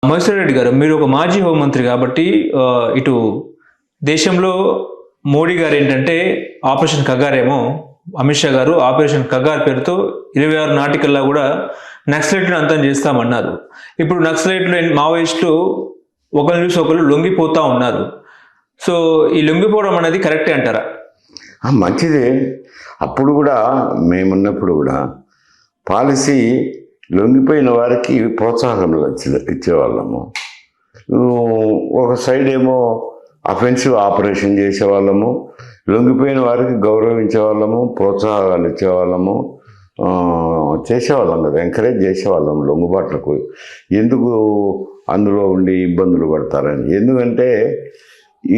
మహేశ్వర్ రెడ్డి గారు, మీరు ఒక మాజీ హోంమంత్రి కాబట్టి ఇటు దేశంలో మోడీ గారు ఏంటంటే ఆపరేషన్ కగార్ ఏమో, అమిత్ షా గారు ఆపరేషన్ కగార్ పేరుతో 26 నాటికల్లా కూడా నక్సలైట్లను అంతం చేస్తామన్నారు. ఇప్పుడు నక్సలైట్లు మావోయిస్టులు ఒకరిని చూసి ఒకరు లొంగిపోతా ఉన్నారు. సో ఈ లొంగిపోవడం అనేది కరెక్టే అంటారా? మంచిదే. అప్పుడు కూడా మేమున్నప్పుడు కూడా పాలసీ లొంగిపోయిన వారికి ప్రోత్సాహంలు ఇచ్చేవాళ్ళము. ఒక సైడ్ ఏమో అఫెన్సివ్ ఆపరేషన్ చేసేవాళ్ళము, లొంగిపోయిన వారికి గౌరవించేవాళ్ళము, ప్రోత్సాహాలు ఇచ్చేవాళ్ళము, చేసేవాళ్ళం కదా, ఎంకరేజ్ చేసేవాళ్ళం లొంగుబాట్లకు. ఎందుకు అందులో ఉండి ఇబ్బందులు పడతారని. ఎందుకంటే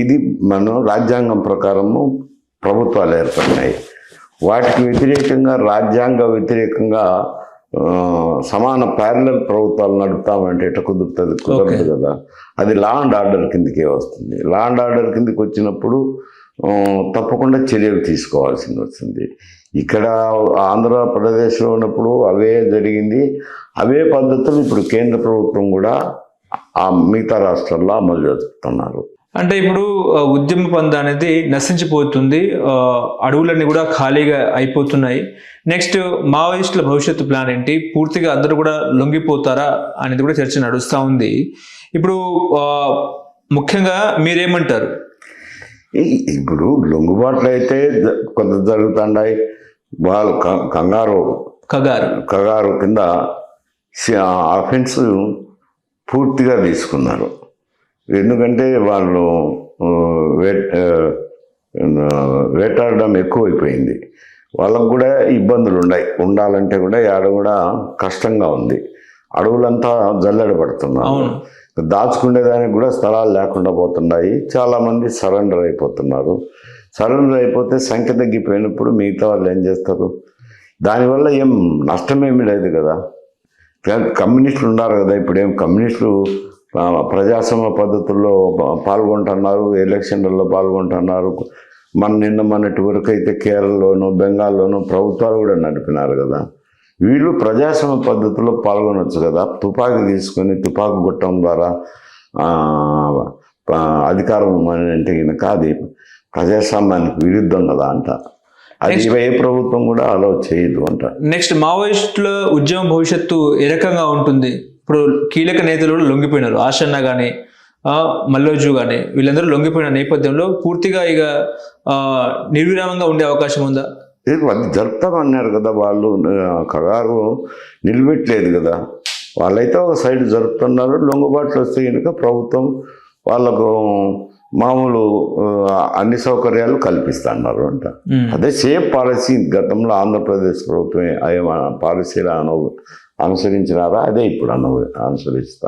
ఇది మనం రాజ్యాంగం ప్రకారము ప్రభుత్వాలు ఏర్పడినాయి. వాటికి వ్యతిరేకంగా రాజ్యాంగ వ్యతిరేకంగా సమాన ప్యారలల్ ప్రభుత్వాలు నడుపుతామంటే ఎట్లా కుదరదు కదా. అది లా అండ్ ఆర్డర్ కిందకే వస్తుంది. లా అండ్ ఆర్డర్ కిందకి వచ్చినప్పుడు తప్పకుండా చర్యలు తీసుకోవాల్సింది వస్తుంది. ఇక్కడ ఆంధ్రప్రదేశ్లో ఉన్నప్పుడు అవే జరిగింది. అవే పద్ధతులు ఇప్పుడు కేంద్ర ప్రభుత్వం కూడా మిగతా రాష్ట్రాల్లో అమలు చేస్తున్నారు. అంటే ఇప్పుడు ఉద్యమ పంద అనేది నశించిపోతుంది, అడవులన్నీ కూడా ఖాళీగా అయిపోతున్నాయి. నెక్స్ట్ మావోయిస్టుల భవిష్యత్తు ప్లాన్ ఏంటి? పూర్తిగా అందరూ కూడా లొంగిపోతారా అనేది కూడా చర్చ నడుస్తూ ఉంది. ఇప్పుడు ముఖ్యంగా మీరేమంటారు? ఇప్పుడు లొంగుబాట్లు అయితే కొంత జరుగుతున్నాయి. వాళ్ళు కగారు కింద అఫెన్స్ పూర్తిగా తీసుకున్నారు. ఎందుకంటే వాళ్ళు వేటాడడం ఎక్కువైపోయింది. వాళ్ళకు కూడా ఇబ్బందులు ఉండాలంటే కూడా ఆడ కూడా కష్టంగా ఉంది. అడవులంతా జల్లెడ పడుతున్నారు. దాచుకునేదానికి కూడా స్థలాలు లేకుండా పోతున్నాయి. చాలామంది సరెండర్ అయిపోతున్నారు. సరెండర్ అయిపోతే సంఖ్య తగ్గిపోయినప్పుడు మిగతా వాళ్ళు ఏం చేస్తారు? దానివల్ల ఏం నష్టమేమీ లేదు కదా. కమ్యూనిస్టులు ఉన్నారు కదా, ఇప్పుడేం కమ్యూనిస్టులు ప్రజాస్వామ్య పద్ధతుల్లో పాల్గొంటున్నారు, ఎలక్షన్లలో పాల్గొంటున్నారు. మొన్నటి వరకు అయితే కేరళలోను బెంగాల్లోనూ ప్రభుత్వాలు కూడా నడిపినారు కదా. వీళ్ళు ప్రజాస్వామ్య పద్ధతుల్లో పాల్గొనవచ్చు కదా. తుపాకీ తీసుకొని తుపాకు గుట్టం ద్వారా అధికారం అంటే కనుక అది ప్రజాస్వామ్యానికి విరుద్ధం కదా అంట. అది ఏ ప్రభుత్వం కూడా అలా చేయదు అంట. నెక్స్ట్ మావోయిస్టుల ఉద్యమ భవిష్యత్తు ఏ రకంగా ఉంటుంది? ఇప్పుడు కీలక నేతలు కూడా లొంగిపోయినారు. ఆశన్న కానీ మల్లోజు కానీ వీళ్ళందరూ లొంగిపోయిన నేపథ్యంలో పూర్తిగా ఇక నిర్విరామంగా ఉండే అవకాశం ఉందా? అది జరుపుతామన్నారు కదా. వాళ్ళు కగారు నిలబెట్టలేదు కదా. వాళ్ళైతే ఒక సైడ్ జరుపుతున్నారు. లొంగుబాట్లు వస్తే కనుక ప్రభుత్వం వాళ్ళకు మామూలు అన్ని సౌకర్యాలు కల్పిస్తున్నారు అంట. అదే సేమ్ పాలసీ గతంలో ఆంధ్రప్రదేశ్ ప్రభుత్వం పాలసీలు అనుసరించినారా, అదే ఇప్పుడు అనుసరిస్తారు.